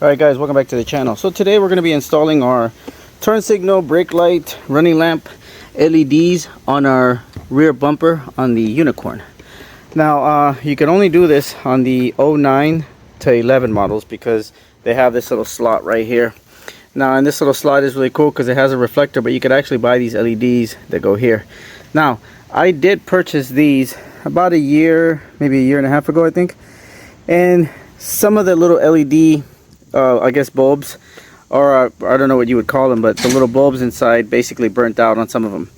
Alright guys, welcome back to the channel. So today we're going to be installing our turn signal, brake light, running lamp LEDs on our rear bumper on the Unicorn. Now you can only do this on the 09 to 11 models because they have this little slot right here. Now, and this little slot is really cool because it has a reflector, but you could actually buy these LEDs that go here. Now, I did purchase these about a year, maybe a year and a half ago, I think. And some of the little LED I guess bulbs, or I don't know what you would call them, but the little bulbs inside basically burnt out on some of them.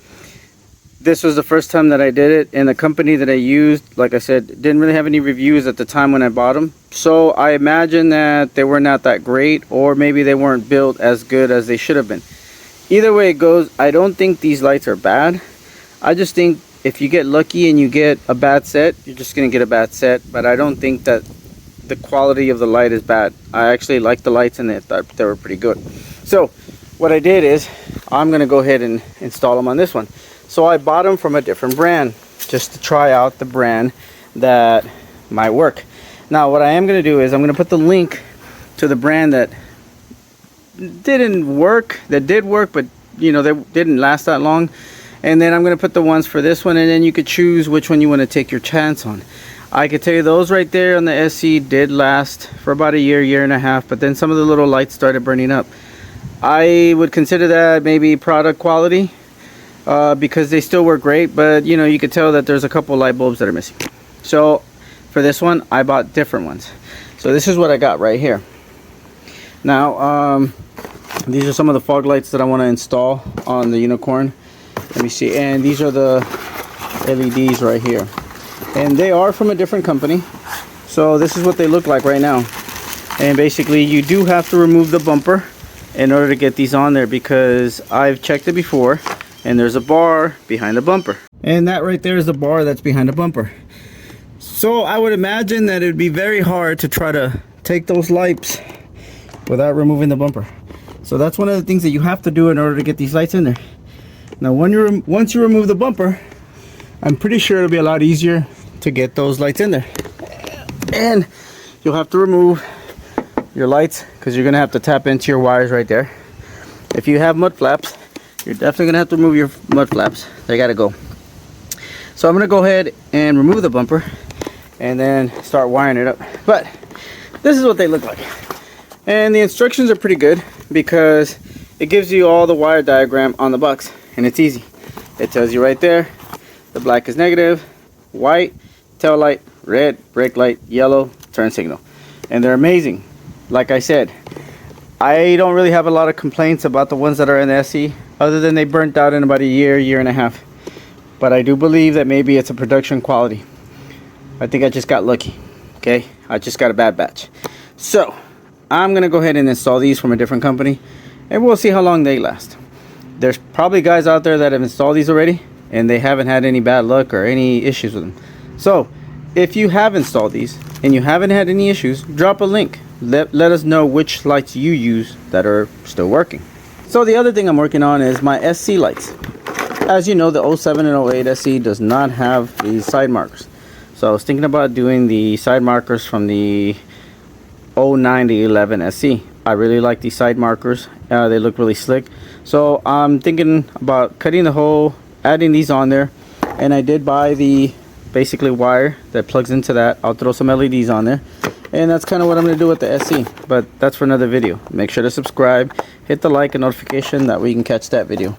This was the first time that I did it, and the company that I used, like I said, didn't really have any reviews at the time when I bought them. So I imagine that they were not that great, or maybe they weren't built as good as they should have been. Either way it goes, I don't think these lights are bad. I just think if you get lucky and you get a bad set, you're just going to get a bad set, but I don't think that the quality of the light is bad. I actually like the lights and I thought they were pretty good. So what I did is I'm gonna go ahead and install them on this one. So I bought them from a different brand just to try out the brand that might work. Now what I am gonna do is I'm gonna put the link to the brand that didn't work, that did work, but you know, they didn't last that long. And then I'm gonna put the ones for this one, and then you could choose which one you want to take your chance on. I could tell you those right there on the SE did last for about a year and a half, but then some of the little lights started burning up. I would consider that maybe product quality because they still work great, but you know, you could tell that there's a couple light bulbs that are missing. So for this one, I bought different ones. So this is what I got right here. Now, these are some of the fog lights that I want to install on the Unicorn. Let me see, and these are the LEDs right here. And they are from a different company. So this is what they look like right now. And basically you do have to remove the bumper in order to get these on there, because I've checked it before and there's a bar behind the bumper. And that right there is the bar that's behind the bumper. So I would imagine that it would be very hard to try to take those lights without removing the bumper. So that's one of the things that you have to do in order to get these lights in there. Now once you remove the bumper, I'm pretty sure it'll be a lot easier to get those lights in there. And you'll have to remove your lights because you're gonna have to tap into your wires right there. If you have mud flaps, you're definitely gonna have to remove your mud flaps. They gotta go. So I'm gonna go ahead and remove the bumper and then start wiring it up. But this is what they look like. And the instructions are pretty good because it gives you all the wire diagram on the box, and it's easy. It tells you right there, the black is negative, white, tail light, red, brake light, yellow, turn signal. And they're amazing. Like I said, I don't really have a lot of complaints about the ones that are in the SE, other than they burnt out in about a year and a half. But I do believe that maybe it's a production quality. I think I just got lucky. Okay, I just got a bad batch. So I'm gonna go ahead and install these from a different company, and we'll see how long they last. There's probably guys out there that have installed these already and they haven't had any bad luck or any issues with them. So if you have installed these and you haven't had any issues, drop a link. Let us know which lights you use that are still working. So the other thing I'm working on is my SC lights. As you know, the 07 and 08 SC does not have these side markers. So I was thinking about doing the side markers from the 09 to 11 SC. I really like these side markers. They look really slick. So I'm thinking about cutting the hole, adding these on there, and I did buy the basically wire that plugs into that. I'll throw some LEDs on there, and that's kind of what I'm going to do with the SE, but that's for another video. Make sure to subscribe, hit the like and notification, that way you can catch that video.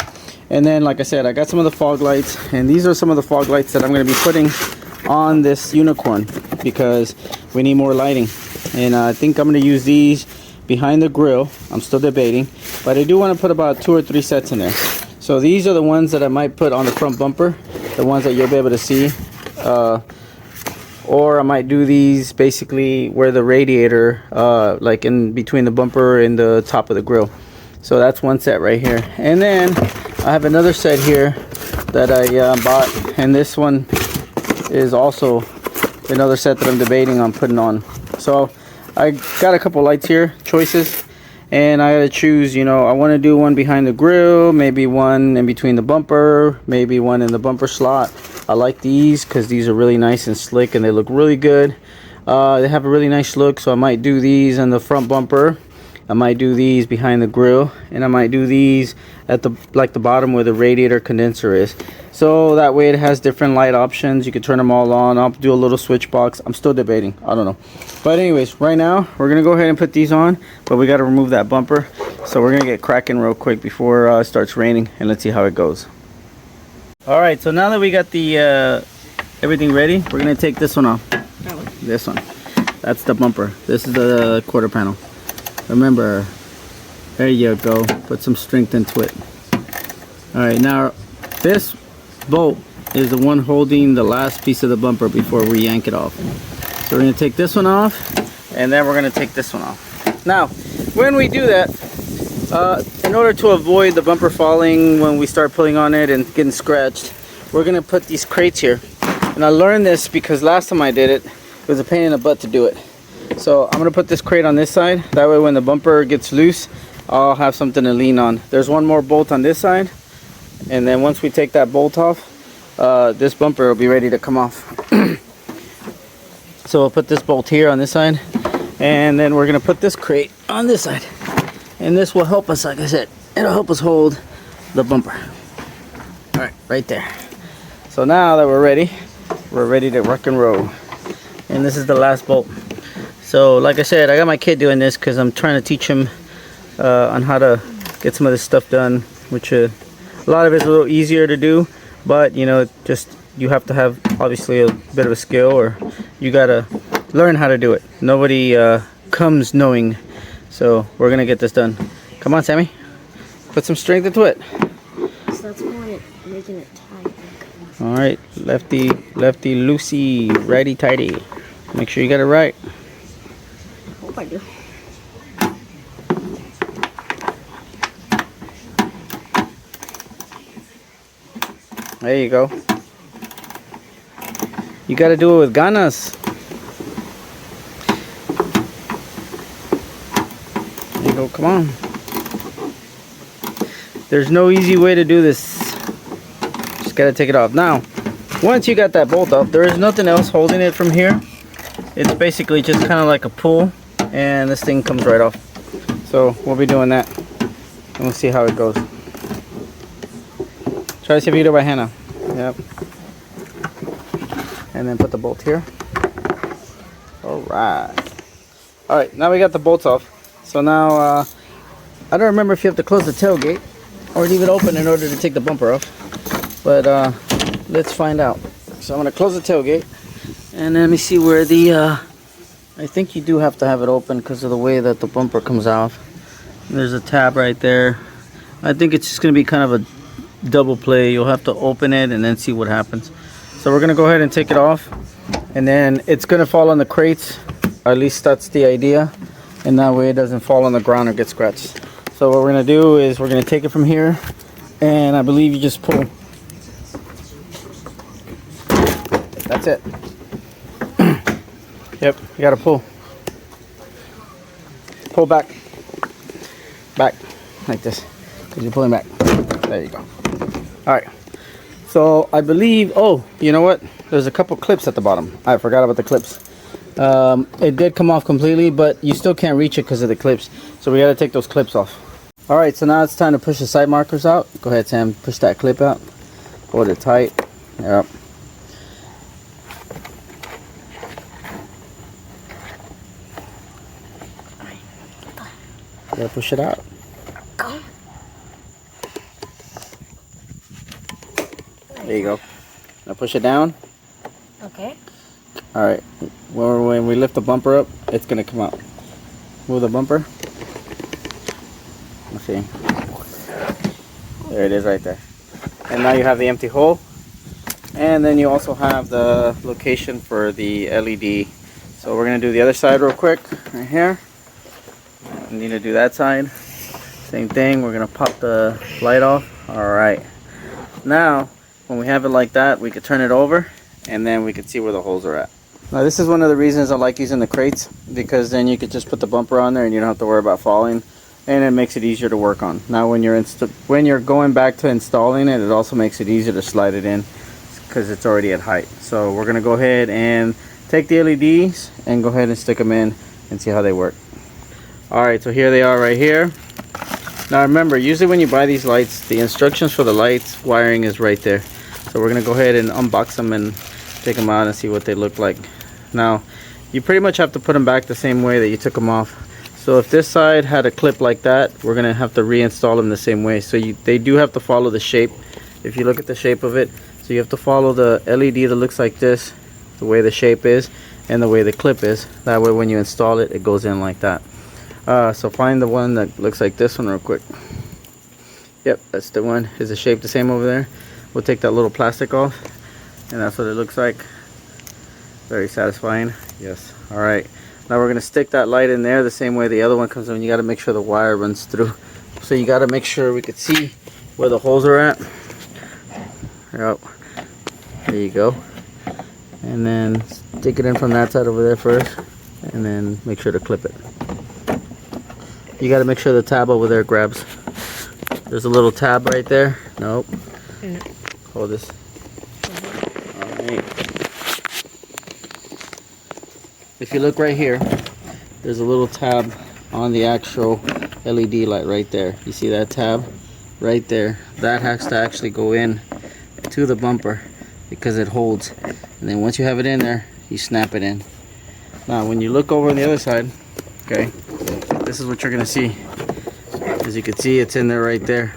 And then, like I said, I got some of the fog lights, and these are some of the fog lights that I'm going to be putting on this Unicorn because we need more lighting. And I think I'm going to use these behind the grill. I'm still debating, but I do want to put about 2 or 3 sets in there. So these are the ones that I might put on the front bumper, the ones that you'll be able to see, or I might do these basically where the radiator, like in between the bumper and the top of the grill. So that's one set right here, and then I have another set here that I bought, and this one is also another set that I'm debating on putting on. So I got a couple lights here, choices, and I gotta choose. You know, I want to do one behind the grill, maybe one in between the bumper, maybe one in the bumper slot. I like these because these are really nice and slick and they look really good. They have a really nice look, so I might do these in the front bumper. I might do these behind the grill, and I might do these at the bottom where the radiator condenser is, so that way it has different light options. You can turn them all on. I'll do a little switch box. I'm still debating, I don't know. But anyways, right now we're gonna go ahead and put these on, but we got to remove that bumper. So we're gonna get cracking real quick before it starts raining, and let's see how it goes. All right, so now that we got the everything ready, we're gonna take this one off. This one, that's the bumper. This is the quarter panel. Remember, there you go, put some strength into it. All right, now this bolt is the one holding the last piece of the bumper before we yank it off. So we're gonna take this one off, and then we're gonna take this one off. Now when we do that, in order to avoid the bumper falling when we start pulling on it and getting scratched, we're gonna put these crates here. And I learned this because last time I did it, it was a pain in the butt to do it. So I'm gonna put this crate on this side. That way when the bumper gets loose, I'll have something to lean on. There's one more bolt on this side, and then once we take that bolt off, this bumper will be ready to come off. So we'll put this bolt here on this side, and then we're gonna put this crate on this side. And this will help us, like I said, it'll help us hold the bumper. All right, right there. So now that we're ready to rock and roll. And this is the last bolt. So like I said, I got my kid doing this because I'm trying to teach him on how to get some of this stuff done, which a lot of it's a little easier to do, but you know, just you have to have obviously a bit of a skill, or you gotta learn how to do it. Nobody comes knowing. So we're gonna get this done. Come on, Sammy, put some strength into it. So that's more making it tight. All right, lefty loosey, righty tighty. Make sure you got it right. Hope I do. There you go. You got to do it with ganas. There you go. Come on. There's no easy way to do this. Just got to take it off. Now, once you got that bolt off, there is nothing else holding it from here. It's basically just kind of like a pull, and this thing comes right off. So we'll be doing that, and we'll see how it goes. Try to see if you can do it by hand now. Yep. And then put the bolt here. Alright, now we got the bolts off. So now, I don't remember if you have to close the tailgate or leave it open in order to take the bumper off. But let's find out. So I'm going to close the tailgate. And let me see where the, I think you do have to have it open because of the way that the bumper comes off. There's a tab right there. I think it's just going to be kind of a double play. You'll have to open it and then see what happens. So we're going to go ahead and take it off. And then it's going to fall on the crates. At least that's the idea. And that way it doesn't fall on the ground or get scratched. So what we're going to do is we're going to take it from here. And I believe you just pull. That's it. Yep, you gotta pull. Pull back. Back. Like this. Because you're pulling back. There you go. Alright. So I believe, oh, you know what? There's a couple clips at the bottom. I forgot about the clips. It did come off completely, but you still can't reach it because of the clips. So we gotta take those clips off. Alright, so now it's time to push the side markers out. Go ahead, Sam. Push that clip out. Hold it tight. Yep. You gotta push it out. Go. There you go. Now push it down. Okay. Alright. When we lift the bumper up, it's gonna come out. Move the bumper. Let's see. There it is right there. And now you have the empty hole. And then you also have the location for the LED. So we're gonna do the other side real quick. Right here. We need to do that side. Same thing. We're gonna pop the light off. Alright. Now, when we have it like that, we could turn it over and then we can see where the holes are at. Now this is one of the reasons I like using the crates, because then you could just put the bumper on there and you don't have to worry about falling, and it makes it easier to work on. Now when you're going back to installing it, it also makes it easier to slide it in because it's already at height. So we're gonna go ahead and take the LEDs and go ahead and stick them in and see how they work. Alright, so here they are right here. Now remember, usually when you buy these lights, the instructions for the lights wiring is right there. So we're going to go ahead and unbox them and take them out and see what they look like. Now, you pretty much have to put them back the same way that you took them off. So if this side had a clip like that, we're going to have to reinstall them the same way. So they do have to follow the shape. If you look at the shape of it, so you have to follow the LED that looks like this, the way the shape is, and the way the clip is. That way when you install it, it goes in like that. So find the one that looks like this one real quick. Yep, that's the one. Is the shape the same over there? We'll take that little plastic off, and that's what it looks like. Very satisfying. Yes. Alright, now we're going to stick that light in there the same way the other one comes in. You got to make sure the wire runs through. So you got to make sure we could see where the holes are at. Yep. There you go. And then stick it in from that side over there first, and then make sure to clip it. You got to make sure the tab over there grabs. There's a little tab right there. Nope. Hold this. Alright. If you look right here, there's a little tab on the actual LED light right there. You see that tab? Right there. That has to actually go in to the bumper because it holds. And then once you have it in there, you snap it in. Now when you look over on the other side, okay, this is what you're gonna see. As you can see, it's in there right there.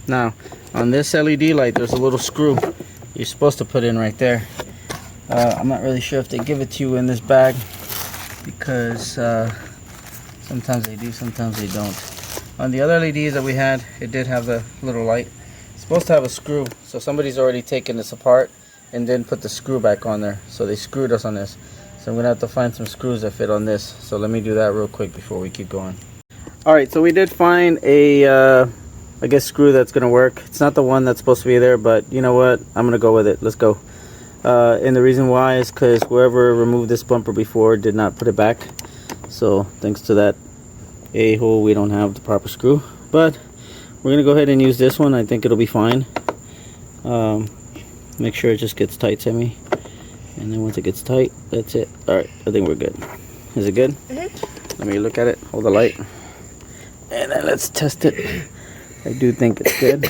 Now on this LED light, there's a little screw you're supposed to put in right there. I'm not really sure if they give it to you in this bag, because sometimes they do, sometimes they don't. On the other LEDs that we had, it did have the little light. It's supposed to have a screw, so somebody's already taken this apart and then put the screw back on there. So they screwed us on this. So I'm gonna have to find some screws that fit on this. So let me do that real quick before we keep going. Alright, so we did find a I guess screw that's gonna work. It's not the one that's supposed to be there, but you know what, I'm gonna go with it. Let's go. And the reason why is because whoever removed this bumper before did not put it back. So thanks to that a-hole, we don't have the proper screw, but we're gonna go ahead and use this one. I think it'll be fine. Make sure it just gets tight, Sammy, and then once it gets tight, that's it. All right, I think we're good. Is it good? Mm-hmm. Let me look at it. Hold the light, and then let's test it. I do think it's good.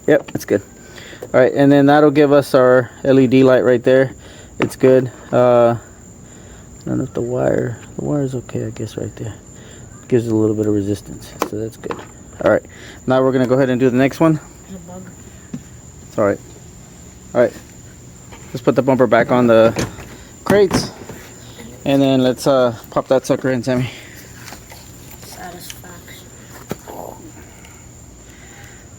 Yep, it's good. All right, and then that'll give us our LED light right there. It's good. I don't know if the wire is okay, I guess, right there. Gives it a little bit of resistance, so that's good. All right, now we're gonna go ahead and do the next one. There's a bug. It's all right. All right, let's put the bumper back on the crates, and then let's pop that sucker in, Sammy. Satisfaction.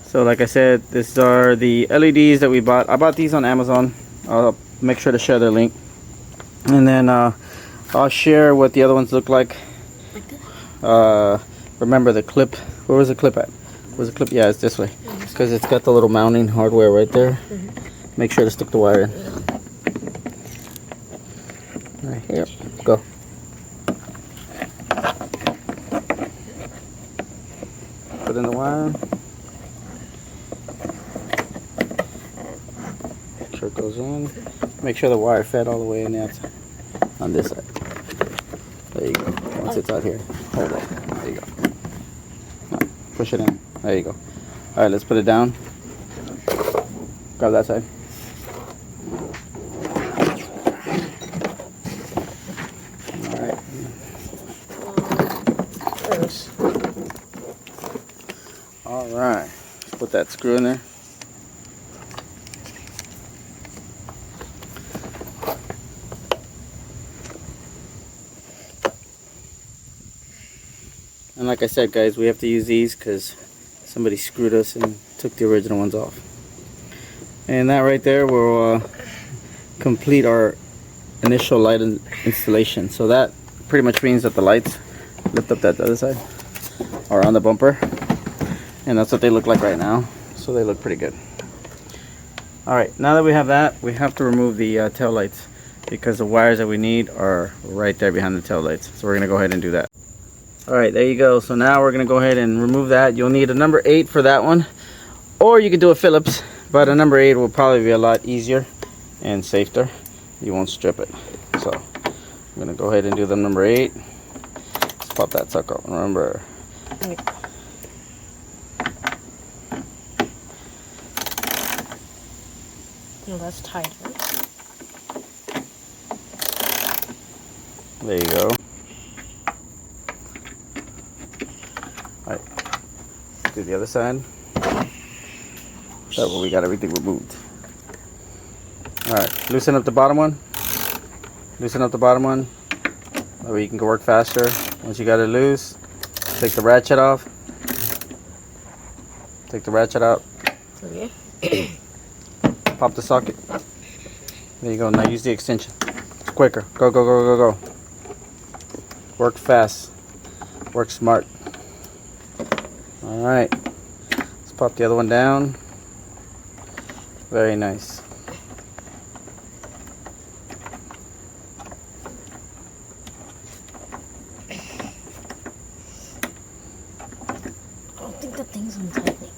So like I said, these are the LEDs that we bought. I bought these on Amazon. I'll make sure to share their link, and then I'll share what the other ones look like. Remember the clip. Where was the clip at? Was the clip? Yeah, it's this way, because it's got the little mounting hardware right there. Make sure to stick the wire in. Right here. Go. Put in the wire. Make sure it goes in. Make sure the wire fed all the way in there on this side. There you go. Once it's out here, hold it. There you go. No, push it in. There you go. All right, let's put it down. Grab that side. All right. All right. Let's put that screw in there. And like I said, guys, we have to use these because somebody screwed us and took the original ones off. And that right there will complete our initial light installation. So that pretty much means that the lights lift up that other side are on the bumper, and that's what they look like right now. So they look pretty good. All right, now that we have that, we have to remove the tail lights, because the wires that we need are right there behind the tail lights. So we're gonna go ahead and do that. All right, there you go. So now we're gonna go ahead and remove that. You'll need a number 8 for that one, or you could do a Phillips, but a number 8 will probably be a lot easier and safer. You won't strip it. So I'm gonna go ahead and do the number 8. Let's pop that sucker. Remember. Wait. No, that's tighter. There you go. Alright. Do the other side. That way we got everything removed. Alright, loosen up the bottom one. Loosen up the bottom one. That way you can go work faster. Once you got it loose, take the ratchet off. Take the ratchet out. Okay. Pop the socket. There you go. Now use the extension. It's quicker. Go, go, go, go, go. Work fast. Work smart. Alright. Let's pop the other one down. Very nice. I don't think the thing's untightening.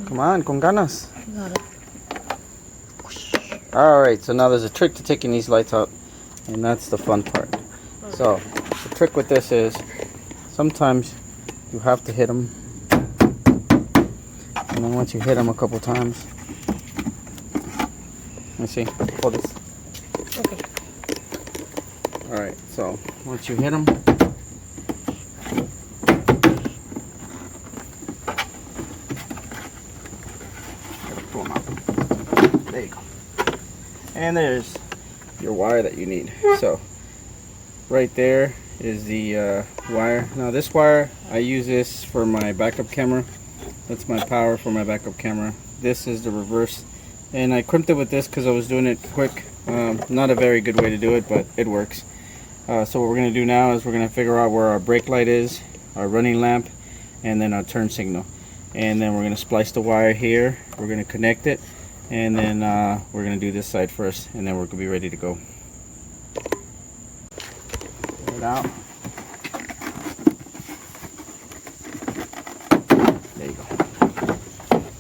Come on, con ganas. Got it. Alright, so now there's a trick to taking these lights out, and that's the fun part. So, the trick with this is, sometimes you have to hit them, and then once you hit them a couple times, let me see, hold this. Okay. Alright, so once you hit them, pull them out. There you go. And there's your wire that you need. So right there is the wire. Now this wire, I use this for my backup camera. That's my power for my backup camera. This is the reverse, and I crimped it with this because I was doing it quick. Not a very good way to do it, but it works. So what we're going to do now is we're going to figure out where our brake light is, our running lamp, and then our turn signal. And then we're going to splice the wire here. We're going to connect it, and then we're going to do this side first, and then we're going to be ready to go. Get it out. There you go.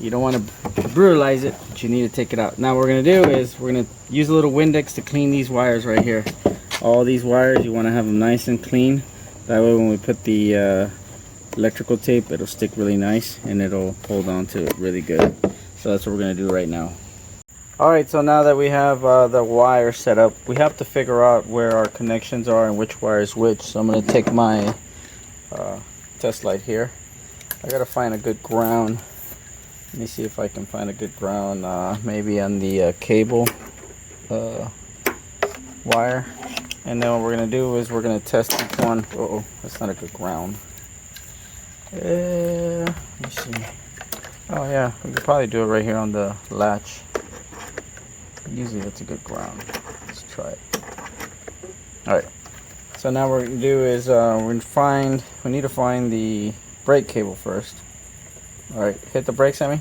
You don't want to brutalize it, but you need to take it out. Now what we're going to do is we're going to use a little Windex to clean these wires right here. All these wires, you want to have them nice and clean. That way when we put the electrical tape, it'll stick really nice and it'll hold on to it really good. So that's what we're going to do right now. Alright, so now that we have the wire set up, we have to figure out where our connections are and which wire is which. So I'm going to take my test light here. I got to find a good ground. Let me see if I can find a good ground, maybe on the cable wire. And then what we're going to do is we're going to test each one. Uh-oh, that's not a good ground. Let me see. Oh yeah, we could probably do it right here on the latch. Usually that's a good ground. Let's try it. Alright, so now what we're going to do is we need to find the brake cable first. Alright, hit the brakes, Sammy.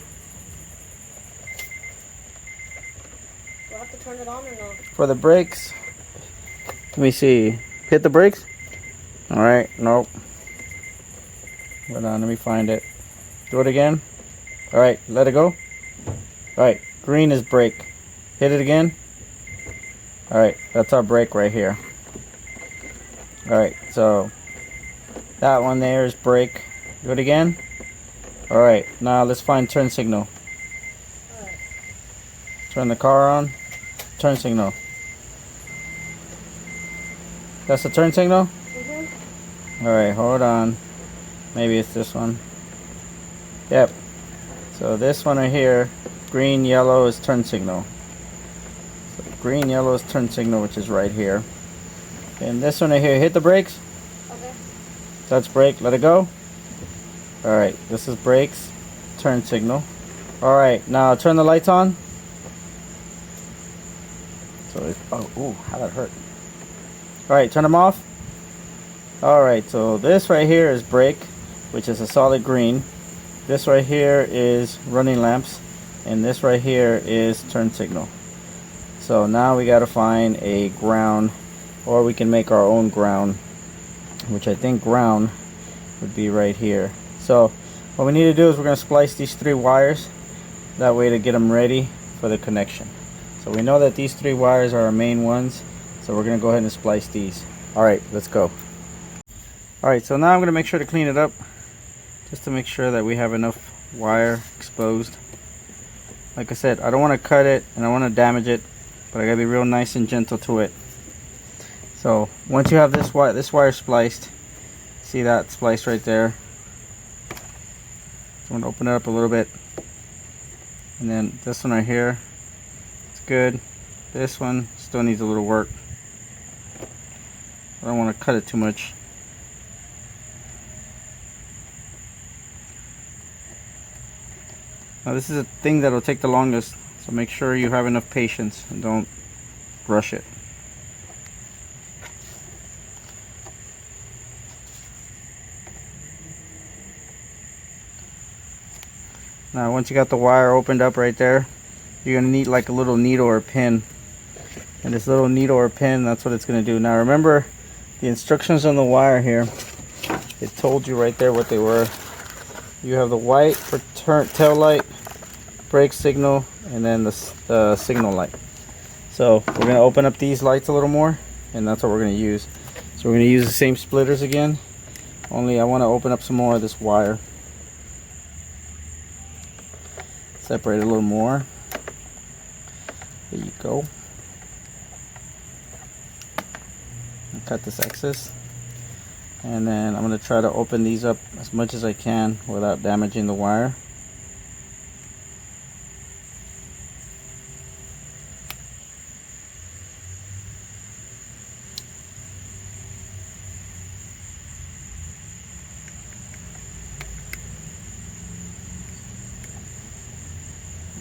Do I have to turn it on or no? For the brakes, let me see. Hit the brakes. Alright, nope. Hold on, let me find it. Do it again. Alright, let it go. Alright, green is brake. Hit it again. Alright, that's our brake right here. Alright, so that one there is brake. Do it again. Alright, now let's find turn signal. Alright. Turn the car on. Turn signal. That's the turn signal? Mm-hmm. Alright, hold on. Maybe it's this one. Yep. So this one right here, green, yellow is turn signal. So green, yellow is turn signal, which is right here. And this one right here, hit the brakes. Okay. That's brake, let it go. Alright, this is brakes, turn signal. Alright, now turn the lights on. So, ooh, how that hurt. Alright, turn them off. Alright, so this right here is brake, which is a solid green. This right here is running lamps, and this right here is turn signal. So now we got to find a ground, or we can make our own ground, which I think ground would be right here. So what we need to do is we're going to splice these three wires, that way to get them ready for the connection. So we know that these three wires are our main ones, so we're going to go ahead and splice these. Alright, let's go. Alright, so now I'm going to make sure to clean it up, just to make sure that we have enough wire exposed. Like I said, I don't want to cut it and I want to damage it, but I got to be real nice and gentle to it. So once you have this wire spliced, see that spliced right there. So I'm going to open it up a little bit. And then this one right here, it's good. This one still needs a little work. I don't want to cut it too much. Now this is a thing that will take the longest, so make sure you have enough patience and don't rush it. Now once you got the wire opened up right there, you're going to need like a little needle or pin. And this little needle or pin, that's what it's going to do. Now remember the instructions on the wire here, it told you right there what they were. You have the white for tail light, brake signal, and then the signal light. So we're going to open up these lights a little more, and that's what we're going to use. So we're going to use the same splitters again, only I want to open up some more of this wire. Separate it a little more. There you go. And cut this excess. And then I'm going to try to open these up as much as I can without damaging the wire.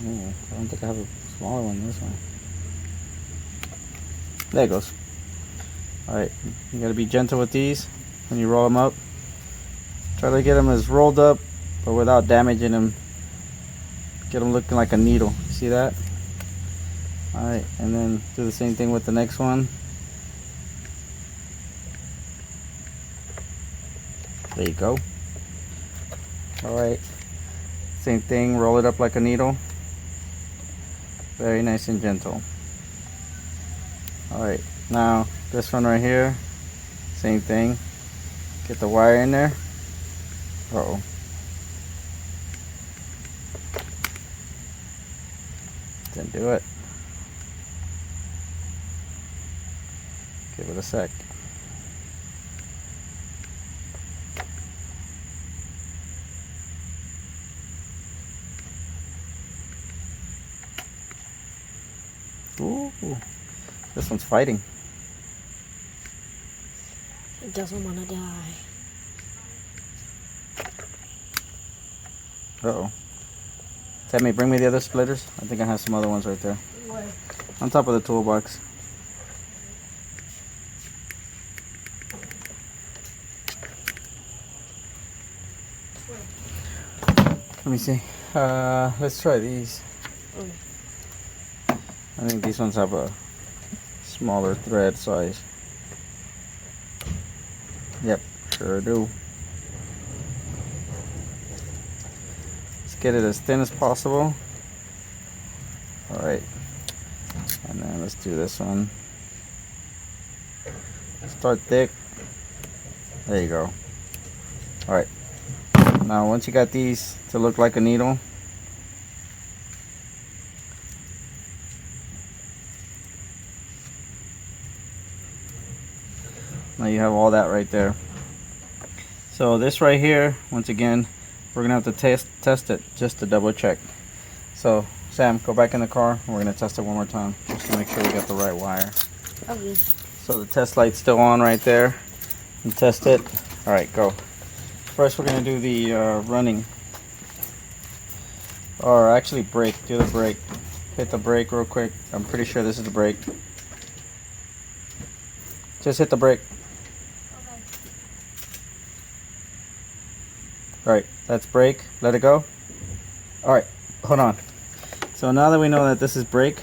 Ooh, I don't think I have a smaller one this one. There it goes. Alright, you gotta be gentle with these when you roll them up. Try to get them as rolled up, but without damaging them. Get them looking like a needle. See that? Alright, and then do the same thing with the next one. There you go. Alright, same thing, roll it up like a needle. Very nice and gentle. Alright, now this one right here, same thing. Get the wire in there. Uh-oh. Didn't do it. Give it a sec. Ooh, this one's fighting. It doesn't want to die. Uh-oh. Tammy, bring me the other splitters. I think I have some other ones right there. Where? On top of the toolbox. Let me see. Let's try these. Okay. I think these ones have a smaller thread size. Yep, sure do. Let's get it as thin as possible. Alright. And then let's do this one. Start thick. There you go. Alright. Now once you got these to look like a needle, now you have all that right there. So this right here, once again, we're gonna have to test it just to double check. So Sam, go back in the car and we're gonna test it one more time just to make sure we got the right wire. Okay. So the test light's still on right there. And test it. Alright, go. First we're gonna do the running. Or actually brake. Do the brake. Hit the brake real quick. I'm pretty sure this is the brake. Just hit the brake. Okay. Alright, that's brake. Let it go. Alright, hold on. So now that we know that this is brake,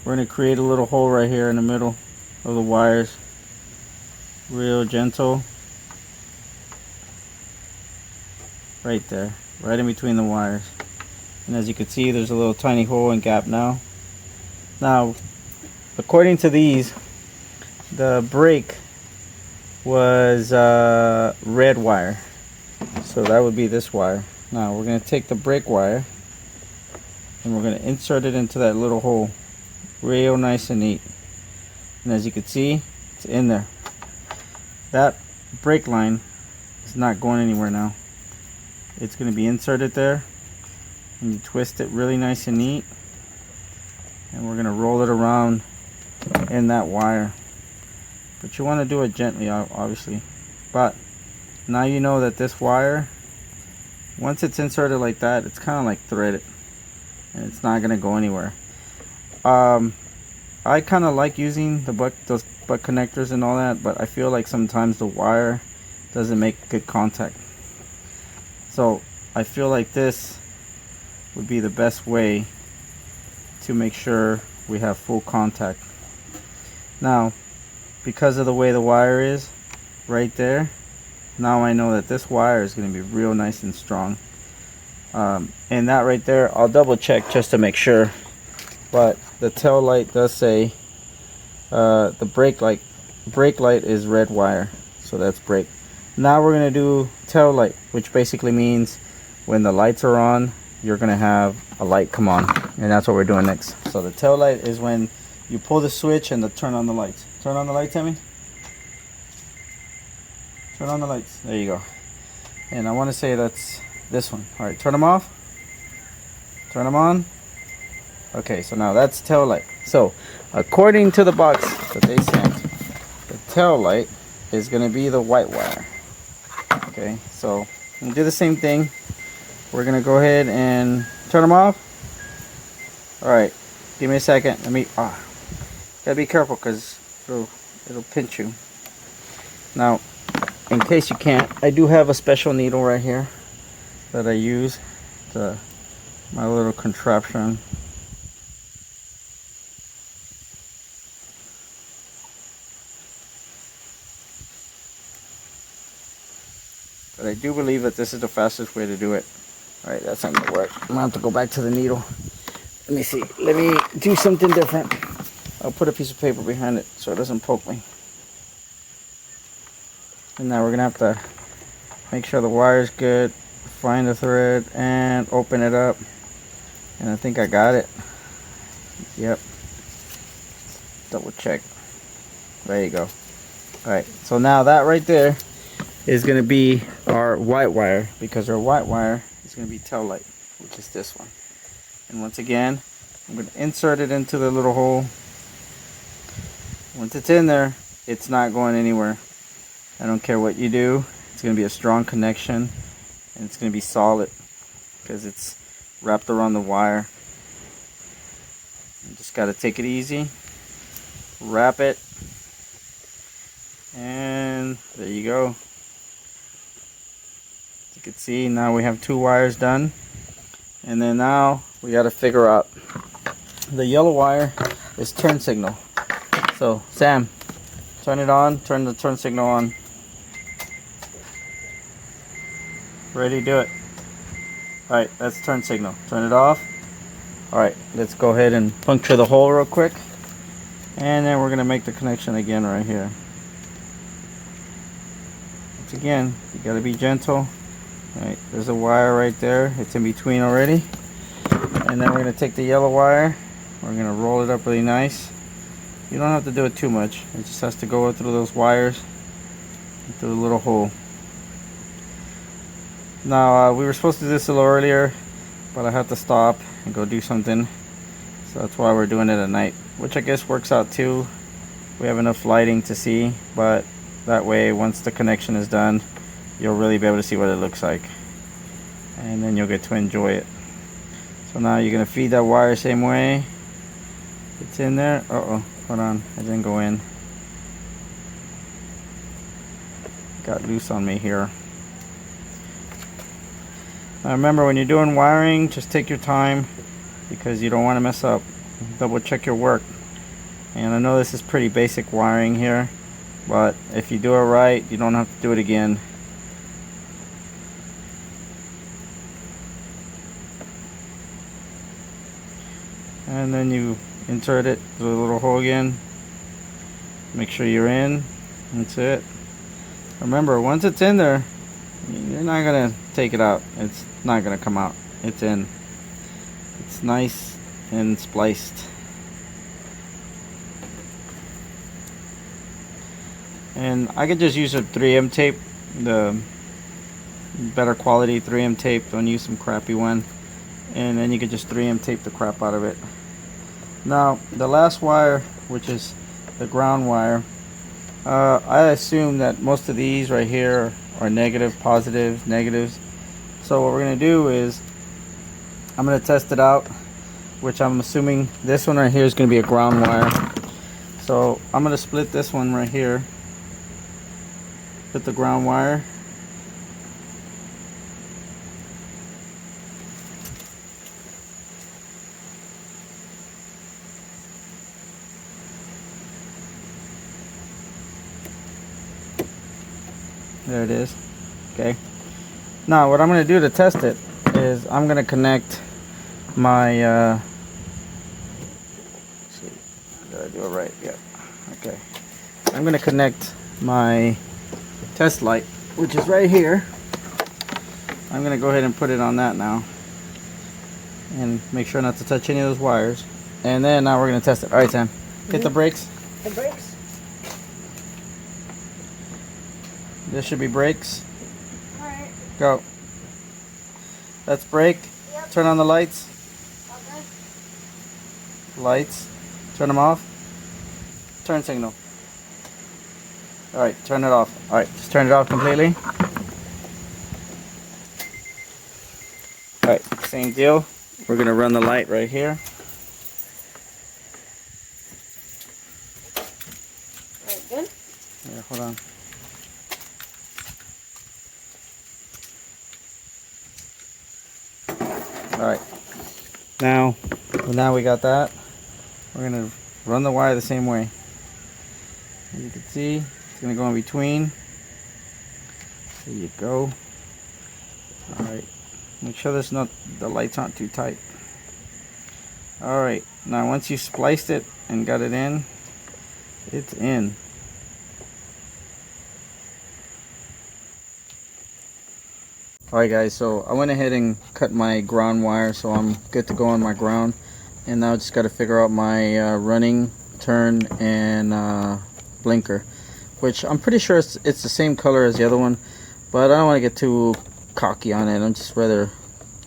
we're going to create a little hole right here in the middle of the wires. Real gentle. Right there. Right in between the wires. And as you can see, there's a little tiny hole and gap now. Now, according to these, the brake was red wire. So that would be this wire. Now we're going to take the brake wire and we're going to insert it into that little hole real nice and neat. And as you can see, it's in there. That brake line is not going anywhere now. It's going to be inserted there, and you twist it really nice and neat, and we're going to roll it around in that wire. But you want to do it gently, obviously. But now you know that this wire, once it's inserted like that, it's kind of like threaded, and it's not going to go anywhere. I kind of like using those butt connectors and all that, but I feel like sometimes the wire doesn't make good contact. So I feel like this would be the best way to make sure we have full contact. Now, because of the way the wire is right there, now I know that this wire is going to be real nice and strong. And that right there, I'll double check just to make sure, but the tail light does say the brake light is red wire, so that's brake. Now we're going to do tail light, which basically means when the lights are on, you're going to have a light come on, and that's what we're doing next. So the tail light is when you pull the switch and turn on the lights. Turn on the lights, Tammy. Turn on the lights. There you go. And I want to say that's this one. All right, turn them off. Turn them on. Okay, so now that's tail light. So according to the box that they sent, the tail light is going to be the white wire. Okay, so we'll do the same thing. We're going to go ahead and turn them off. All right, give me a second. Let me gotta be careful because it'll pinch you. Now, in case you can't, I do have a special needle right here that I use, my little contraption. But I do believe that this is the fastest way to do it. Alright, that's not gonna work. I'm gonna have to go back to the needle. Let me see. Let me do something different. I'll put a piece of paper behind it so it doesn't poke me. And now we're gonna have to make sure the wire's good, find the thread, and open it up. And I think I got it. Yep. Double check. There you go. Alright, so now that right there is going to be our white wire, because our white wire is going to be tail light, which is this one. And once again, I'm going to insert it into the little hole. Once it's in there, it's not going anywhere. I don't care what you do. It's going to be a strong connection, and it's going to be solid because it's wrapped around the wire. You just got to take it easy, wrap it, and there you go. You can see now we have 2 wires done, and then now we got to figure out the yellow wire is turn signal. So Sam, turn it on, turn the turn signal on. Ready, do it. Alright, that's turn signal. Turn it off. Alright, let's go ahead and puncture the hole real quick, and then we're going to make the connection again right here. Once again, you got to be gentle. Right, there's a wire right there, it's in between already. And then we're going to take the yellow wire, we're going to roll it up really nice. You don't have to do it too much, it just has to go through those wires, through the little hole. Now we were supposed to do this a little earlier, but I had to stop and go do something, so that's why we're doing it at night, which I guess works out too. We have enough lighting to see, but that way once the connection is done, you'll really be able to see what it looks like, and then you'll get to enjoy it. So now you're going to feed that wire same way. It's in there. Uh-oh, hold on, it didn't go in. Got loose on me here. Now remember, when you're doing wiring, just take your time because you don't want to mess up. Double check your work. And I know this is pretty basic wiring here, but if you do it right, you don't have to do it again. And then you insert it through the little hole again. Make sure you're in. That's it. Remember, once it's in there, you're not gonna take it out. It's not gonna come out. It's in. It's nice and spliced. And I could just use a 3M tape, the better quality 3M tape. Don't use some crappy one. And then you could just 3M tape the crap out of it. Now, the last wire, which is the ground wire, I assume that most of these right here are negative, positives, negatives. So what we're going to do is I'm going to test it out, which I'm assuming this one right here is going to be a ground wire. So I'm going to split this one right here with the ground wire. There it is. Okay. Now what I'm going to do to test it is I'm going to connect my let's see, did I do it right? Yeah. Okay. I'm going to connect my test light, which is right here. I'm going to go ahead and put it on that now and make sure not to touch any of those wires. And then now we're going to test it. All right, Sam. Hit the brakes. The brakes? This should be brakes. Alright. Go. Let's brake. Yep. Turn on the lights. Okay. Lights. Turn them off. Turn signal. Alright, turn it off. Alright, just turn it off completely. Alright, same deal. We're going to run the light right here. Alright, good. Yeah, hold on. Alright, now we got that. We're going to run the wire the same way. As you can see, it's going to go in between. There you go. Alright, make sure the lights aren't too tight. Alright, now once you spliced it and got it in, it's in. Alright guys, so I went ahead and cut my ground wire, so I'm good to go on my ground. And now I just got to figure out my running, turn, and blinker, which I'm pretty sure it's the same color as the other one, but I don't want to get too cocky on it. I'm just rather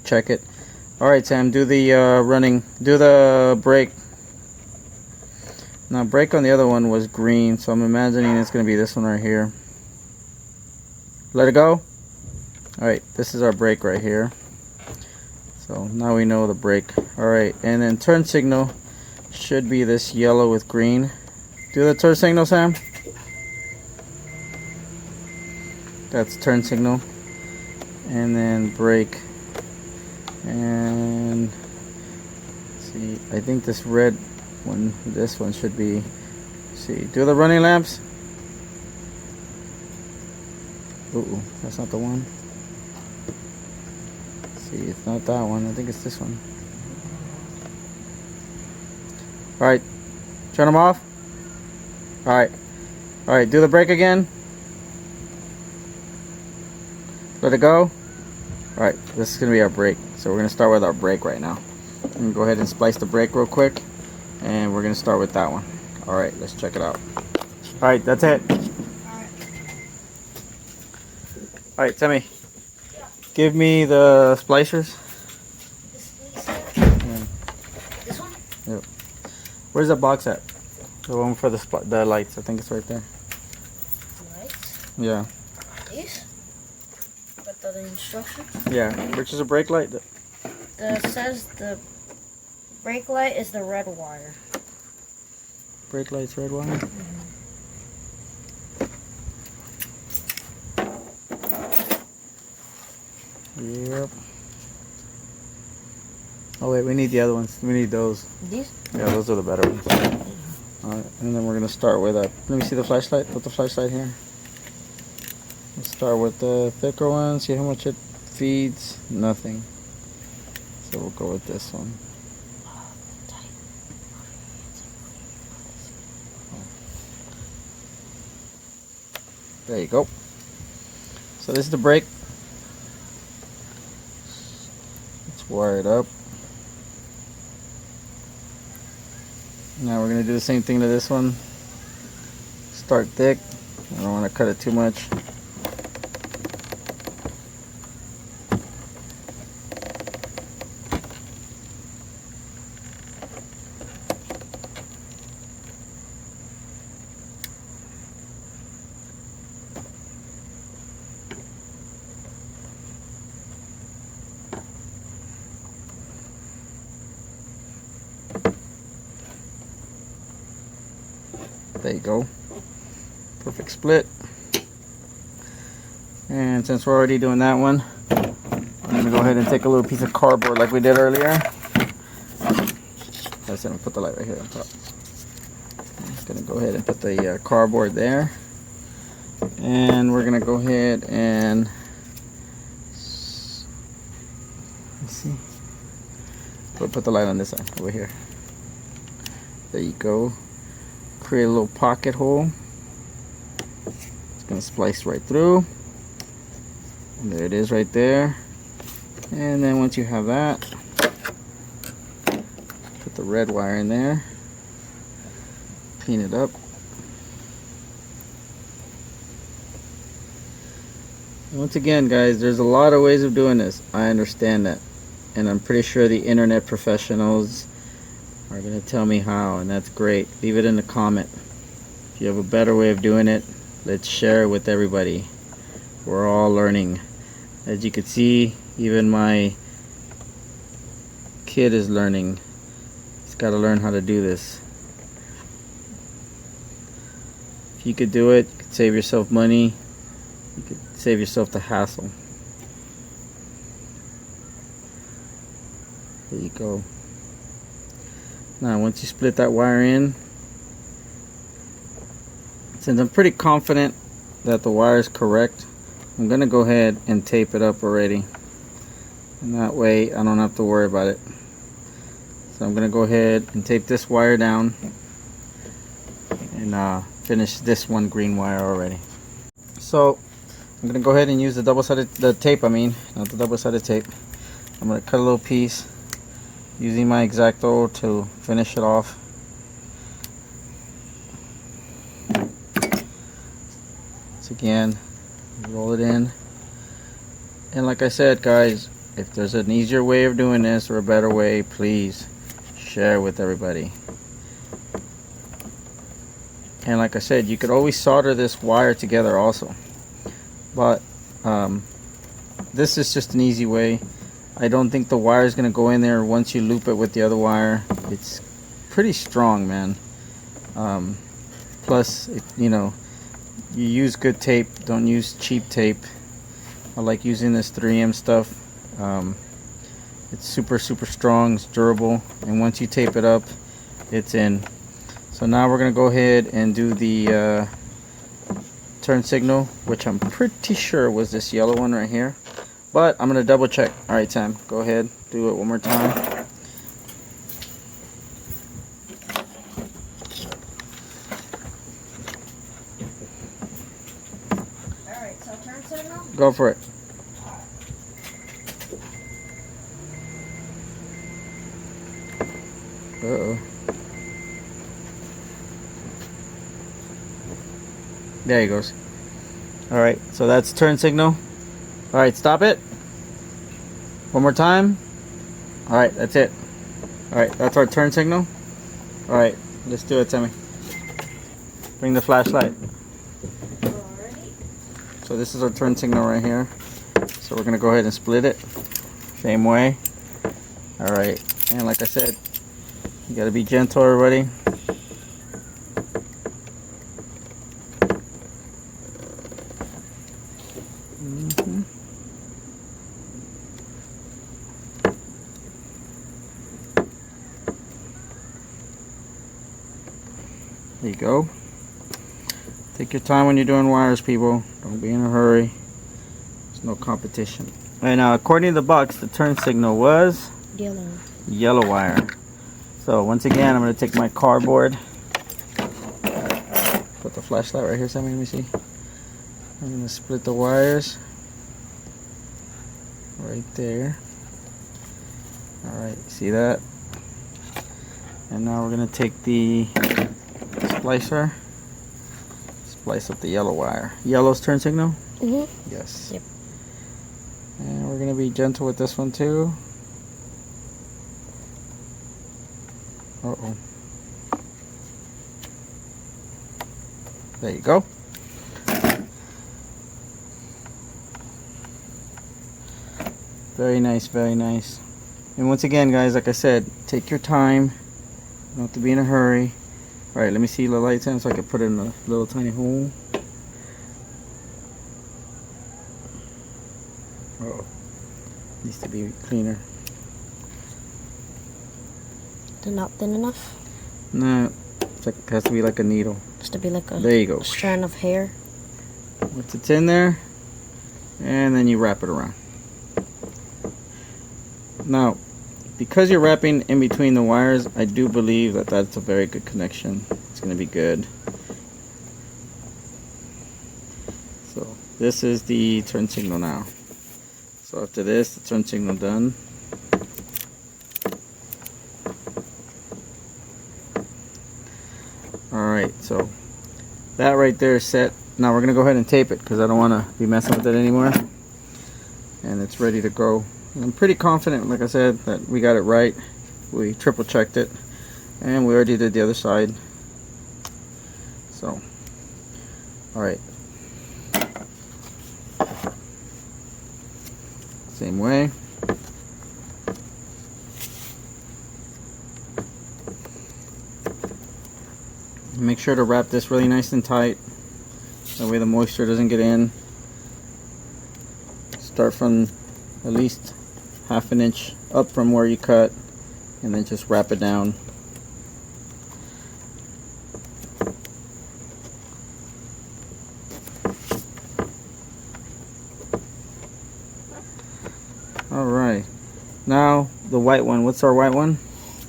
check it. Alright Sam, do the running, do the brake. Now brake on the other one was green, so I'm imagining it's going to be this one right here. Let it go. Alright, this is our brake right here. So now we know the brake. Alright, and then turn signal should be this yellow with green. Do the turn signal, Sam. That's turn signal. And then brake. And let's see, I think this red one, this one should be, let's see, do the running lamps. Ooh, that's not the one. See, it's not that one. I think it's this one. Alright, turn them off. Alright, alright, do the brake again. Let it go. Alright, this is going to be our brake. So we're going to start with our brake right now. I'm going to go ahead and splice the brake real quick. And we're going to start with that one. Alright, let's check it out. Alright, that's it. Alright, Timmy. Give me the splicers. Yeah. This one? Yep. Where's the box at? The one for the lights. I think it's right there. Lights? Yeah. These? But the instructions? Yeah. Which is a brake light? Says the brake light is the red wire. Brake light's red wire? Yep. Oh wait, we need the other ones. We need those. These? Yeah, those are the better ones. Alright, and then we're gonna start with a. Let me see the flashlight. Put the flashlight here. Let's start with the thicker one. See how much it feeds. Nothing. So we'll go with this one. There you go. So this is the brake. Let's wire it up. Now we're going to do the same thing to this one. Start thick. I don't want to cut it too much. There you go. Perfect split. And since we're already doing that one, I'm going to go ahead and take a little piece of cardboard like we did earlier. That's it. I'm put the light right here on top. I'm just going to go ahead and put the cardboard there. And we're going to go ahead and, let's see, put the light on this side over here. There you go. Create a little pocket hole. It's going to splice right through. And there it is right there. And then once you have that, put the red wire in there. Clean it up. Once again, guys, there's a lot of ways of doing this. I understand that. And I'm pretty sure the internet professionals are going to tell me how, and that's great. Leave it in the comment. If you have a better way of doing it, let's share it with everybody. We're all learning. As you can see, even my kid is learning. He's got to learn how to do this. If you could do it, you could save yourself money. You could save yourself the hassle. There you go. Now once you split that wire in, since I'm pretty confident that the wire is correct, I'm going to go ahead and tape it up already. And that way I don't have to worry about it. So I'm going to go ahead and tape this wire down and finish this one green wire already. So I'm going to go ahead and use the double-sided tape, not the double-sided tape. I'm going to cut a little piece using my X-Acto to finish it off. Once again, roll it in. And like I said, guys, if there's an easier way of doing this or a better way, please share it with everybody. And like I said, you could always solder this wire together also, but this is just an easy way. I don't think the wire is going to go in there once you loop it with the other wire. It's pretty strong, man. Plus, you use good tape. Don't use cheap tape. I like using this 3M stuff. It's super strong. It's durable. And once you tape it up, it's in. So now we're going to go ahead and do the turn signal, which I'm pretty sure was this yellow one right here. But I'm going to double check. Alright, Sam, go ahead. Do it one more time. Alright, so turn signal? Go for it. Uh-oh. There he goes. Alright, so that's turn signal. Alright, stop it. One more time. Alright, that's it. Alright, that's our turn signal. Alright, let's do it, Sammy. Bring the flashlight. Alrighty. So this is our turn signal right here. So we're going to go ahead and split it. Same way. Alright, and like I said, you got to be gentle, everybody. There you go. Take your time when you're doing wires, people. Don't be in a hurry. There's no competition. And according to the box, the turn signal was yellow wire. So once again, I'm going to take my cardboard. Put the flashlight right here, Sammy. Let me see. I'm going to split the wires. right there. Alright, see that? And now we're going to take the splicer, splice up the yellow wire. Yellow's turn signal? Mm-hmm. Yes. Yep. And we're going to be gentle with this one too. Uh-oh. There you go. Very nice, very nice. And once again, guys, like I said, take your time. You don't have to be in a hurry. Alright, let me see the lights in so I can put it in a little tiny hole. Oh, needs to be cleaner. They're not thin enough? No, it's like, it has to be like a needle. Just to be like a, there you go. Strand of hair. Once it's in there, and then you wrap it around. Now, because you're wrapping in between the wires, I do believe that that's a very good connection. It's going to be good. So this is the turn signal now. So after this, the turn signal done. Alright, so that right there is set. Now we're going to go ahead and tape it because I don't want to be messing with it anymore. And it's ready to go. I'm pretty confident, like I said, that we got it right. We triple checked it, and we already did the other side. So, alright. Same way. Make sure to wrap this really nice and tight. That way the moisture doesn't get in. Start from at least half an inch up from where you cut, and then just wrap it down. Alright, now the white one. What's our white one?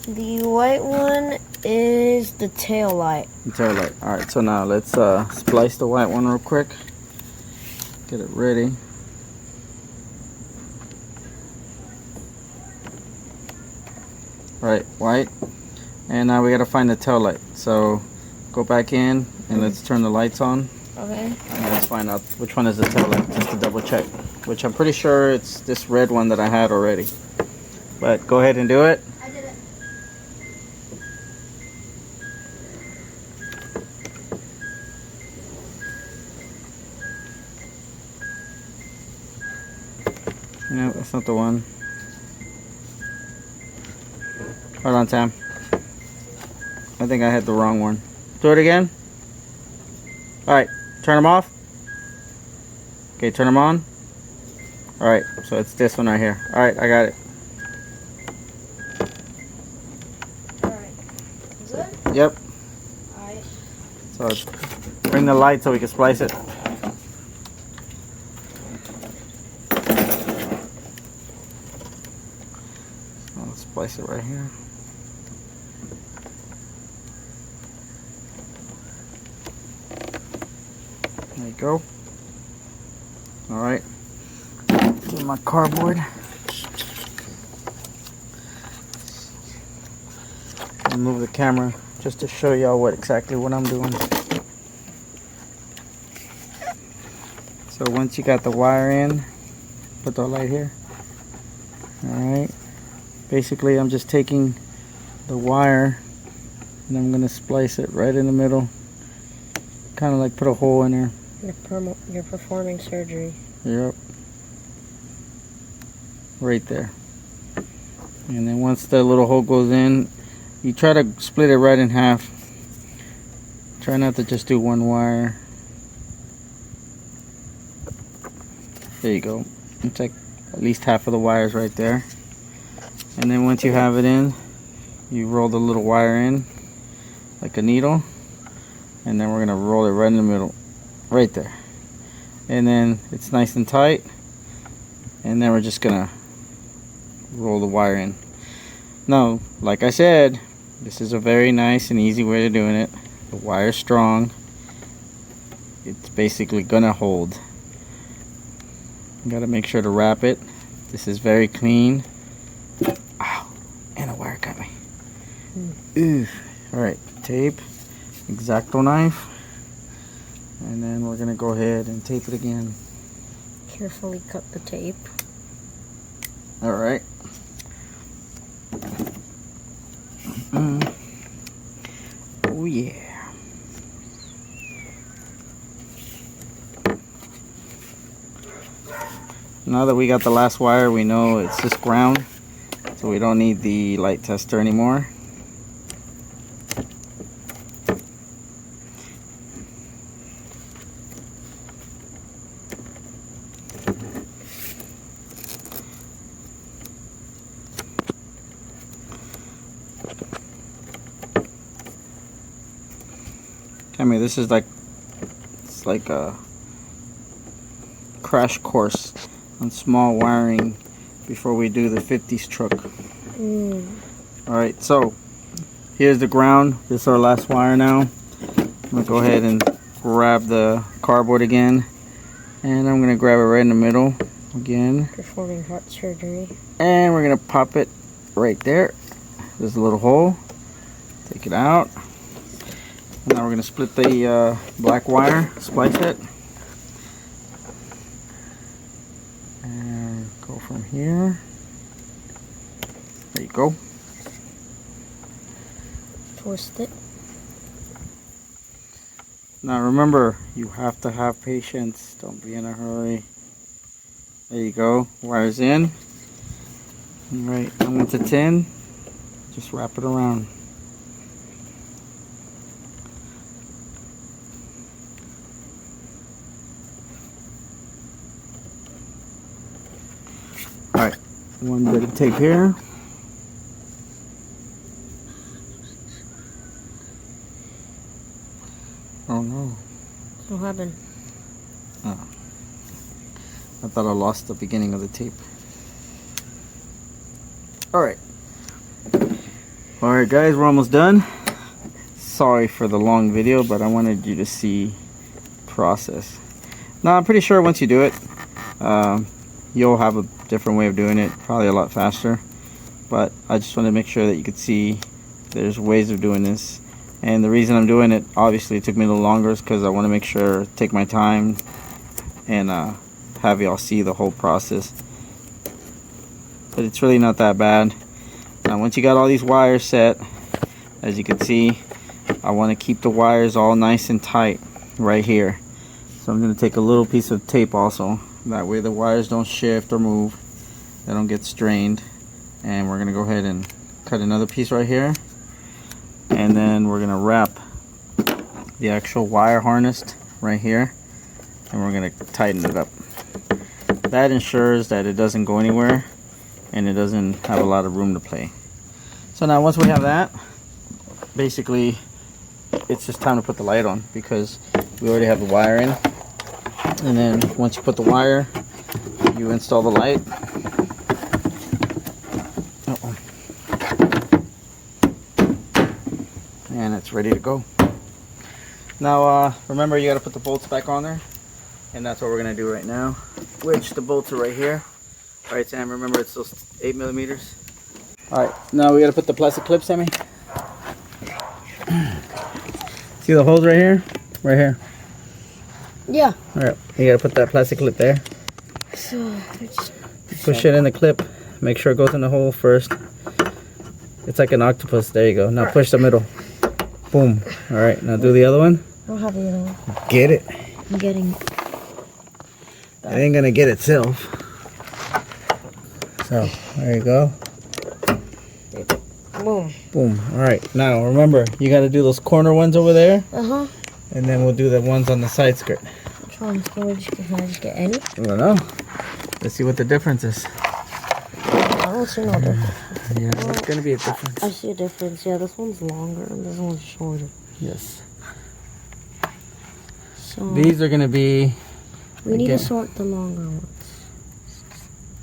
The white one is the tail light. The tail light. Alright, so now let's splice the white one real quick. Get it ready. Right, white, and now we gotta find the tail light. So go back in and let's turn the lights on. Okay. And let's find out which one is the tail light, just to double check. Which I'm pretty sure it's this red one that I had already. But go ahead and do it. I did it. No, that's not the one. Hold on, Sam. I think I had the wrong one. Do it again. Alright, turn them off. Okay, turn them on. Alright, so it's this one right here. Alright, I got it. Alright. Is it? Yep. Alright. So bring the light so we can splice it. I'll splice it right here. There you go. Alright. Get my cardboard. I'll move the camera just to show y'all exactly what I'm doing. So once you got the wire in, put the light here. Alright. Basically I'm just taking the wire and I'm gonna splice it right in the middle. Kind of like put a hole in there. You're performing surgery. Yep. Right there. And then once the little hole goes in, you try to split it right in half. Try not to just do one wire. There you go. It's like at least half of the wires right there. And then once you have it in, you roll the little wire in like a needle. And then we're going to roll it right in the middle. Right there. And then it's nice and tight. And then we're just going to roll the wire in. Now, like I said, this is a very nice and easy way of doing it. The wire's strong. It's basically going to hold. You got to make sure to wrap it This is very clean. Ow, and a wire got me. Ooh. Alright, tape, X-Acto knife, and then we're gonna go ahead and tape it again. Carefully cut the tape. Alright. Oh yeah. Now that we got the last wire, we know it's just ground, so we don't need the light tester anymore. Tammy, this is it's like a crash course on small wiring before we do the 50s truck. Alright, so here's the ground. This is our last wire now. I'm going to go ahead and grab the cardboard again. And I'm going to grab it right in the middle again. Performing heart surgery. And we're going to pop it right there. There's a little hole. Take it out. And now we're going to split the black wire, splice it. And go from here. There you go. Twist it. Now remember, you have to have patience. Don't be in a hurry. There you go. Wires in. Alright, and once it's in, just wrap it around. Alright, one bit of tape here. Oh no. What happened? Oh. I thought I lost the beginning of the tape. Alright. Alright guys, we're almost done. Sorry for the long video, but I wanted you to see the process. Now I'm pretty sure once you do it, you'll have a different way of doing it, probably a lot faster. But I just wanted to make sure that you could see there's ways of doing this. And the reason I'm doing it, obviously it took me a little longer, is because I want to make sure, take my time, and have y'all see the whole process. But it's really not that bad. Now once you got all these wires set, as you can see, I want to keep the wires all nice and tight right here. So I'm going to take a little piece of tape also. That way the wires don't shift or move. They don't get strained. And we're going to go ahead and cut another piece right here. And then we're going to wrap the actual wire harness right here. And we're going to tighten it up. That ensures that it doesn't go anywhere and it doesn't have a lot of room to play. So now once we have that, basically it's just time to put the light on, because we already have the wire in. And then once you put the wire, you install the light. And it's ready to go. Now remember, you got to put the bolts back on there, and that's what we're gonna do right now. Which the bolts are right here. All right, Sam, remember it's those 8mm. All right, now we got to put the plastic clips, Sammy. See the holes right here? Right here. Yeah. All right, you got to put that plastic clip there. So Push it in the clip. Make sure it goes in the hole first. It's like an octopus. There you go. Now push the middle. Boom. All right, now do the other one. I don't have the other one. Get it. I'm getting It ain't gonna get itself. So there you go. boom. Boom. All right. Now remember, you got to do those corner ones over there, and then we'll do the ones on the side skirt. Which ones? Can I just get any? I don't know. Let's see what the difference is. I don't see no difference. Yeah, there's gonna be a difference. I see a difference. Yeah, this one's longer and this one's shorter. Yes. So These are gonna be. we need to sort the longer ones.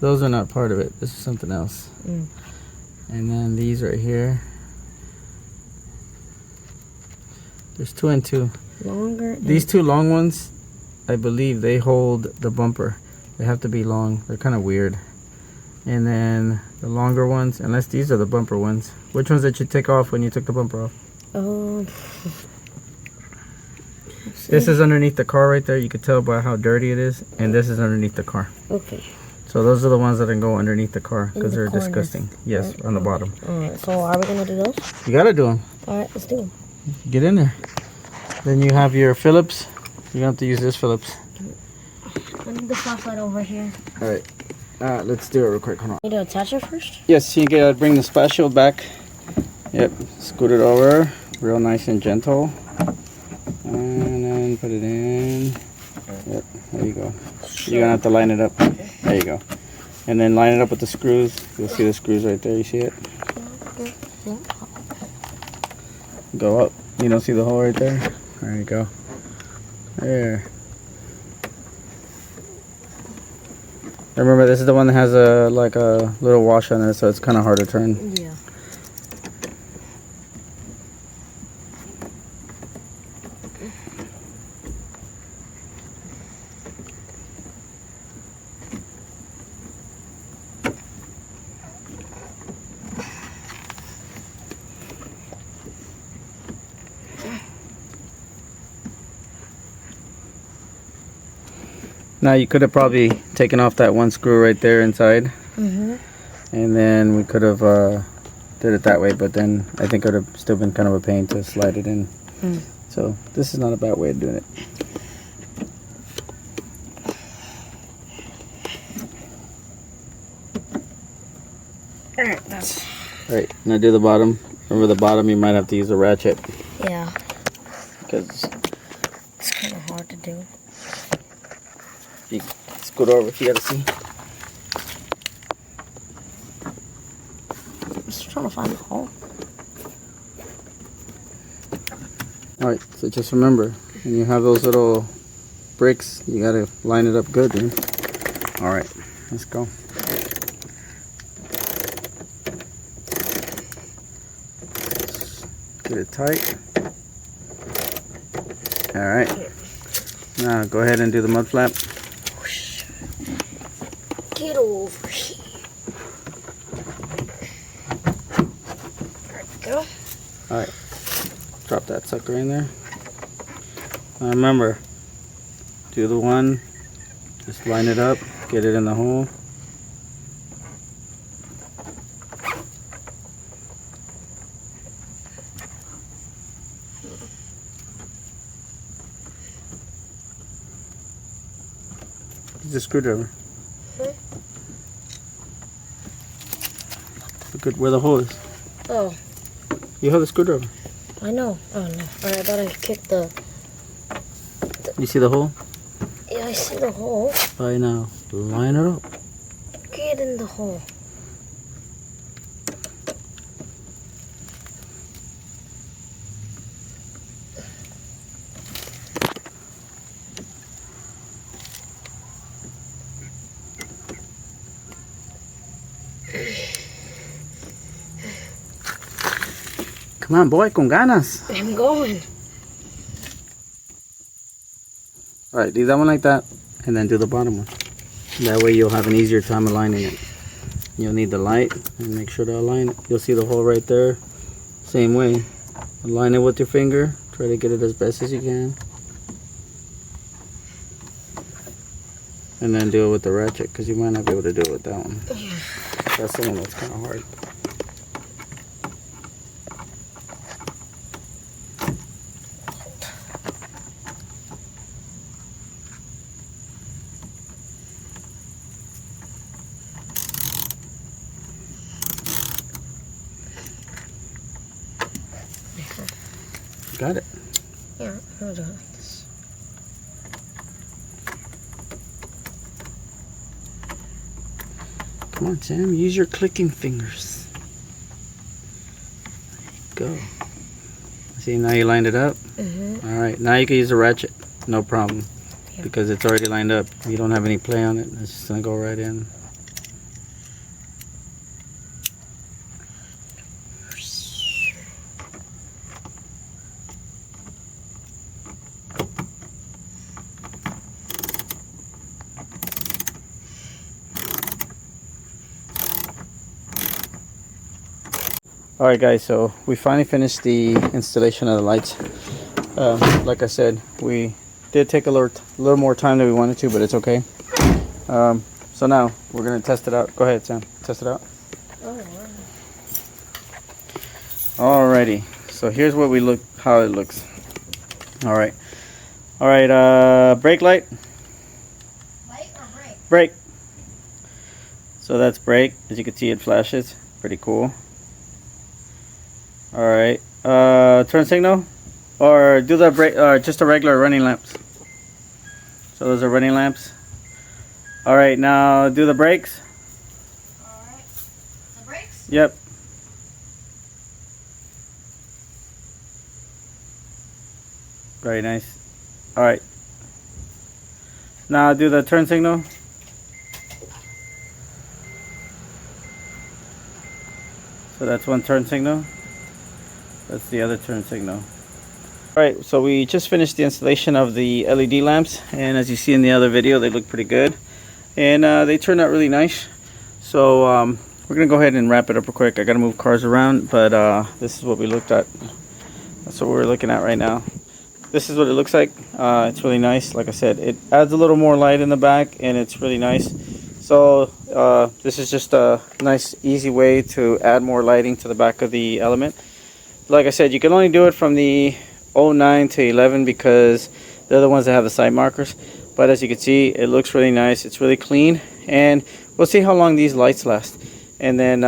Those are not part of it. This is something else. And then these right here. There's 2 and 2. Longer. These 2 long ones, I believe they hold the bumper. They have to be long. They're kind of weird. And then the longer ones, unless these are the bumper ones. Which ones did you take off when you took the bumper off? This is underneath the car right there. You could tell by how dirty it is. And this is underneath the car. Okay. So those are the ones that can go underneath the car because they're disgusting. Yes, right. on the bottom. Alright, so are we going to do those? You gotta do them. Alright, let's do them. Get in there. Then you have your Phillips. You're gonna have to use this Phillips. I need the flashlight over here. Alright. Let's do it real quick. Hold on. Need to attach it first? Yes, you gotta bring the splash shield back. Yep. Scoot it over. Real nice and gentle. And then put it in. Yep. There you go. You're gonna have to line it up. There you go. And then line it up with the screws. You'll see the screws right there. You see it? Go up. You don't see the hole right there? There you go. There. Remember, this is the one that has a like a little wash on it, so it's kind of hard to turn. Yeah. Now you could have probably taken off that one screw right there inside, and then we could have did it that way. But then I think it would have still been kind of a pain to slide it in. So this is not a bad way of doing it. Alright, that's... Alright, now do the bottom. Remember the bottom, you might have to use a ratchet. Yeah. Because it's kind of hard to do. you scoot over if you gotta see. I'm just trying to find the hole. Alright, so just remember, when you have those little bricks, you gotta line it up good, dude. Alright, let's go. Get it tight. Alright. Now go ahead and do the mud flap. Get over here. There we go. Alright. Drop that sucker in there. Now remember, do the one, just line it up, get it in the hole. Use a screwdriver. Look at where the hole is. Oh. You have the screwdriver. I know. Oh no. Alright, I thought I kicked the... You see the hole? Yeah, I see the hole. Right now, line it up. Get in the hole. Come on, boy, con ganas. I'm going. Alright, do that one like that, and then do the bottom one. That way you'll have an easier time aligning it. You'll need the light, and make sure to align it. You'll see the hole right there. Same way. Align it with your finger. Try to get it as best as you can. And then do it with the ratchet, because you might not be able to do it with that one. That's the one that's kind of hard. Got it. Yeah, I'll do it like this. Come on, Sam. Use your clicking fingers. There you go. See, now you lined it up? Alright, now you can use a ratchet. No problem. Yeah. Because it's already lined up. You don't have any play on it. It's just going to go right in. Alright guys, so we finally finished the installation of the lights. Like I said, we did take a little more time than we wanted to, but it's okay. So now we're gonna test it out. Go ahead, Sam. Test it out. Alrighty. So here's what how it looks. Alright. Brake light. Light or brake? Brake. So that's brake. As you can see, it flashes. Pretty cool. Alright. Turn signal. Or do the brake, just a regular running lamps. So those are running lamps. Alright, now do the brakes. Alright. The brakes? Yep. Very nice. Alright. Now do the turn signal. So that's one turn signal. That's the other turn signal. Alright, so we just finished the installation of the LED lamps, and as you see in the other video, they look pretty good, and they turned out really nice. So we're gonna go ahead and wrap it up real quick. I gotta move cars around, but this is what we looked at. That's what we're looking at right now. This is what it looks like. It's really nice. Like I said, it adds a little more light in the back, and it's really nice. So this is just a nice, easy way to add more lighting to the back of the element. Like I said, you can only do it from the 09 to 11 because they're the ones that have the side markers. But as you can see, it looks really nice. It's really clean, and we'll see how long these lights last, and then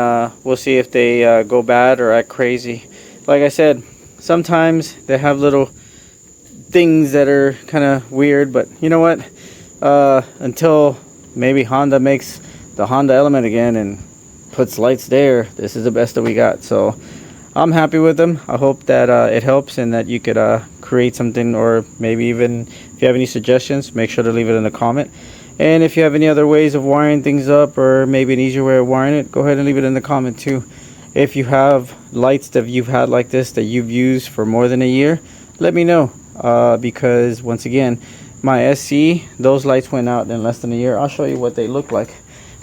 we'll see if they go bad or act crazy. Like I said, sometimes they have little things that are kind of weird, but you know what, until maybe Honda makes the Honda Element again and puts lights there, this is the best that we got. So I'm happy with them. I hope that it helps and that you could create something, or maybe even if you have any suggestions, make sure to leave it in the comment. And if you have any other ways of wiring things up, or maybe an easier way of wiring it, go ahead and leave it in the comment too. If you have lights that you've had like this that you've used for more than a year, let me know, because once again, my SC, those lights went out in less than a year. I'll show you what they look like,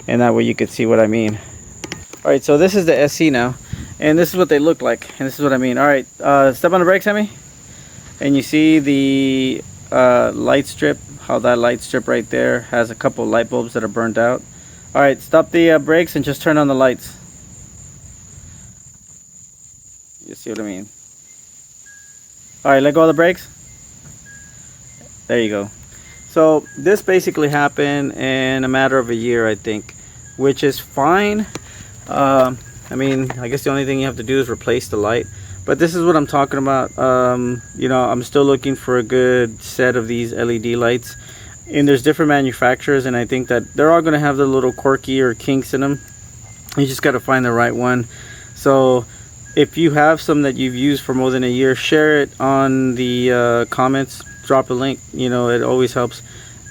and that way you could see what I mean. Alright, so this is the SC now, and this is what they look like, and this is what I mean. Alright, step on the brakes, Emmy. And you see the light strip, how that light strip right there has a couple light bulbs that are burned out. Alright, stop the brakes and just turn on the lights. You see what I mean? Alright, let go of the brakes. There you go. So this basically happened in a matter of a year, I think, which is fine. I mean, I guess the only thing you have to do is replace the light, but this is what I'm talking about. You know, I'm still looking for a good set of these LED lights, and there's different manufacturers, and I think that they're all going to have the little quirky or kinks in them. You just got to find the right one. So if you have some that you've used for more than a year, share it on the comments, drop a link. You know, it always helps.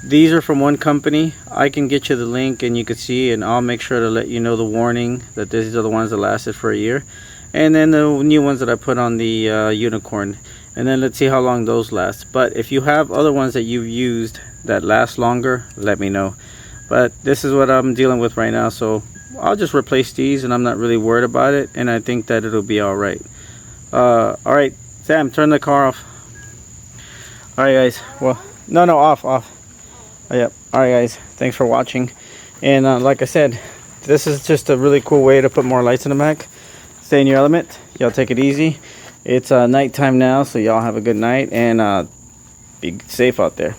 These are from one company. I can get you the link and you can see, and I'll make sure to let you know the warning that these are the ones that lasted for a year, and then the new ones that I put on the unicorn, and then let's see how long those last. But if you have other ones that you've used that last longer, let me know. But this is what I'm dealing with right now, so I'll just replace these, and I'm not really worried about it, and I think that it'll be all right. All right, Sam, turn the car off. All right, guys. Well, no, off. Oh, yep. All right, guys. Thanks for watching. And like I said, this is just a really cool way to put more lights in the back. Stay in your element. Y'all take it easy. It's nighttime now, so y'all have a good night, and be safe out there.